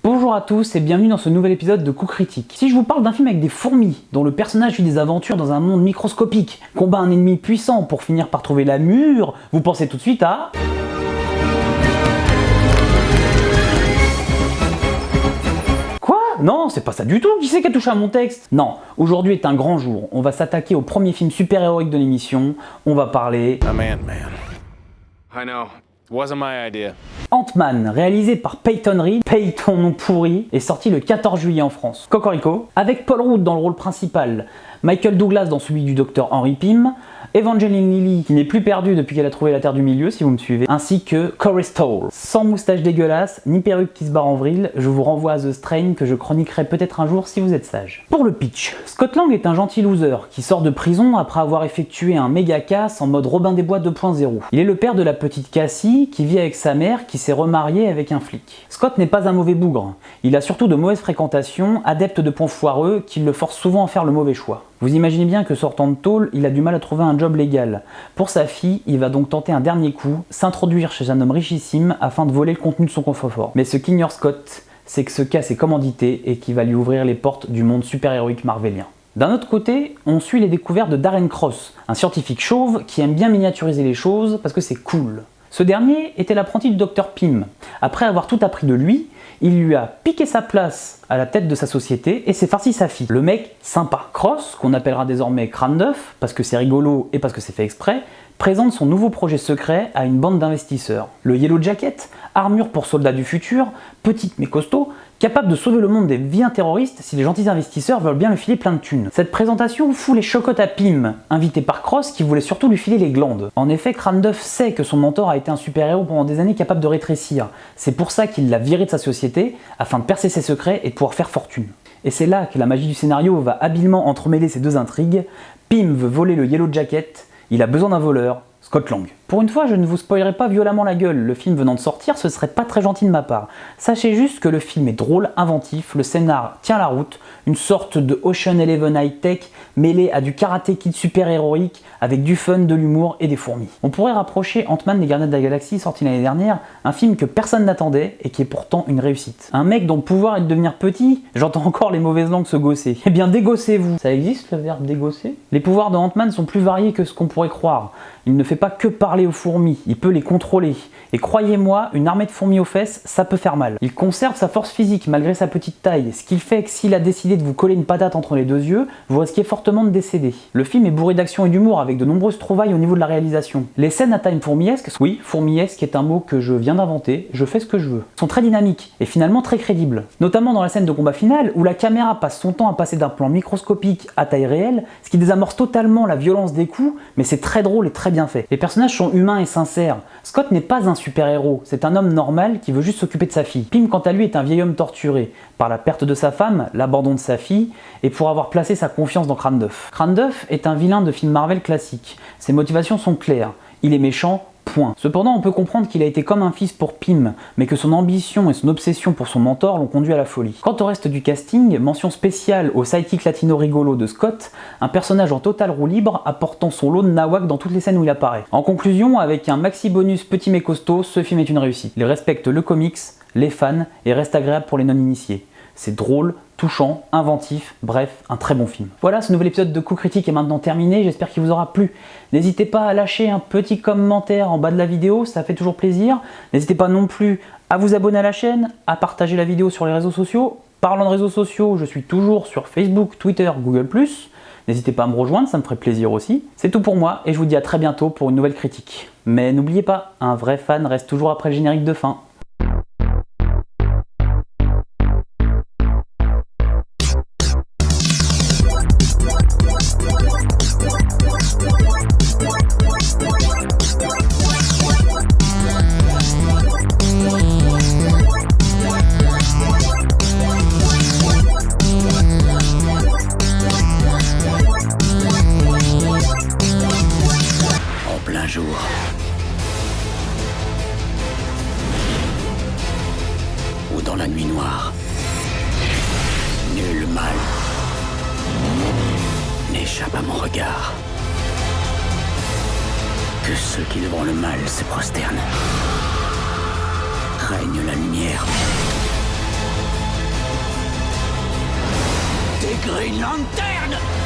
Bonjour à tous et bienvenue dans ce nouvel épisode de Coup Critique. Si je vous parle d'un film avec des fourmis, dont le personnage vit des aventures dans un monde microscopique, combat un ennemi puissant pour finir par trouver la mûre, vous pensez tout de suite à... Quoi? Non, c'est pas ça du tout, qui c'est qui a touché à mon texte? Non, aujourd'hui est un grand jour, on va s'attaquer au premier film super-héroïque de l'émission, on va parler... I'm Ant-Man. I know. Wasn't my idea. Ant-Man, réalisé par Peyton Reed, Peyton nom pourri, est sorti le 14 juillet en France. Cocorico, avec Paul Rudd dans le rôle principal, Michael Douglas dans celui du docteur Henry Pym, Evangeline Lilly, qui n'est plus perdue depuis qu'elle a trouvé la Terre du Milieu, si vous me suivez, ainsi que Corey Stoll. Sans moustache dégueulasse, ni perruque qui se barre en vrille, je vous renvoie à The Strain que je chroniquerai peut-être un jour si vous êtes sage. Pour le pitch, Scott Lang est un gentil loser qui sort de prison après avoir effectué un méga casse en mode Robin des Bois 2.0. Il est le père de la petite Cassie qui vit avec sa mère qui s'est remariée avec un flic. Scott n'est pas un mauvais bougre, il a surtout de mauvaises fréquentations, adepte de points foireux qui le forcent souvent à faire le mauvais choix. Vous imaginez bien que sortant de tôle, il a du mal à trouver un job légal. Pour sa fille, il va donc tenter un dernier coup, s'introduire chez un homme richissime afin de voler le contenu de son coffre-fort. Mais ce qu'ignore Scott, c'est que ce casse est commandité et qui va lui ouvrir les portes du monde super-héroïque marvelien. D'un autre côté, on suit les découvertes de Darren Cross, un scientifique chauve qui aime bien miniaturiser les choses parce que c'est cool. Ce dernier était l'apprenti du Dr Pym. Après avoir tout appris de lui, il lui a piqué sa place à la tête de sa société et s'est farci sa fille. Le mec sympa. Cross, qu'on appellera désormais Crâne d'œuf, parce que c'est rigolo et parce que c'est fait exprès, présente son nouveau projet secret à une bande d'investisseurs. Le Yellow Jacket, armure pour soldats du futur, petite mais costaud, capable de sauver le monde des vilains terroristes si les gentils investisseurs veulent bien lui filer plein de thunes. Cette présentation fout les chocottes à Pym, invité par Cross qui voulait surtout lui filer les glandes. En effet, Crâne d'œuf sait que son mentor a été un super-héros pendant des années capable de rétrécir. C'est pour ça qu'il l'a viré de sa société, afin de percer ses secrets et de pouvoir faire fortune. Et c'est là que la magie du scénario va habilement entremêler ces deux intrigues. Pym veut voler le Yellow Jacket, il a besoin d'un voleur, Scott Lang. Pour une fois, je ne vous spoilerai pas violemment la gueule, le film venant de sortir, ce serait pas très gentil de ma part. Sachez juste que le film est drôle, inventif, le scénar tient la route, une sorte de Ocean Eleven high-tech mêlé à du Karate Kid super-héroïque avec du fun, de l'humour et des fourmis. On pourrait rapprocher Ant-Man des Gardiens de la Galaxie sorti l'année dernière, un film que personne n'attendait et qui est pourtant une réussite. Un mec dont le pouvoir est de devenir petit, j'entends encore les mauvaises langues se gosser. Eh bien dégossez-vous. Ça existe le verbe dégosser? Les pouvoirs de Ant-Man sont plus variés que ce qu'on pourrait croire. Il ne fait pas que parler aux fourmis, il peut les contrôler. Et croyez-moi, une armée de fourmis aux fesses, ça peut faire mal. Il conserve sa force physique malgré sa petite taille, ce qui fait que s'il a décidé de vous coller une patate entre les deux yeux, vous risquez fortement de décéder. Le film est bourré d'action et d'humour avec de nombreuses trouvailles au niveau de la réalisation. Les scènes à time fourmiesque, oui, fourmiesque est un mot que je viens d'inventer, je fais ce que je veux, sont très dynamiques et finalement très crédibles. Notamment dans la scène de combat final où la caméra passe son temps à passer d'un plan microscopique à taille réelle, ce qui désamorce totalement la violence des coups, mais c'est très drôle et très bien fait. Les personnages sont humains et sincères. Scott n'est pas un super-héros, c'est un homme normal qui veut juste s'occuper de sa fille. Pym, quant à lui, est un vieil homme torturé par la perte de sa femme, l'abandon de sa fille, et pour avoir placé sa confiance dans Crâne d'œuf. Crâne d'œuf est un vilain de film Marvel classique. Ses motivations sont claires. Il est méchant, point. Cependant, on peut comprendre qu'il a été comme un fils pour Pym, mais que son ambition et son obsession pour son mentor l'ont conduit à la folie. Quant au reste du casting, mention spéciale au sidekick latino rigolo de Scott, un personnage en totale roue libre apportant son lot de nawak dans toutes les scènes où il apparaît. En conclusion, avec un maxi bonus petit mais costaud, ce film est une réussite. Il respecte le comics, les fans et reste agréable pour les non-initiés. C'est drôle, touchant, inventif, bref, un très bon film. Voilà, ce nouvel épisode de Coup Critique est maintenant terminé, j'espère qu'il vous aura plu. N'hésitez pas à lâcher un petit commentaire en bas de la vidéo, ça fait toujours plaisir. N'hésitez pas non plus à vous abonner à la chaîne, à partager la vidéo sur les réseaux sociaux. Parlant de réseaux sociaux, je suis toujours sur Facebook, Twitter, Google+. N'hésitez pas à me rejoindre, ça me ferait plaisir aussi. C'est tout pour moi et je vous dis à très bientôt pour une nouvelle critique. Mais n'oubliez pas, un vrai fan reste toujours après le générique de fin. Plein jour. Ou dans la nuit noire. Nul mal n'échappe à mon regard. Que ceux qui devant le mal se prosternent. Règne la lumière. Green Lantern!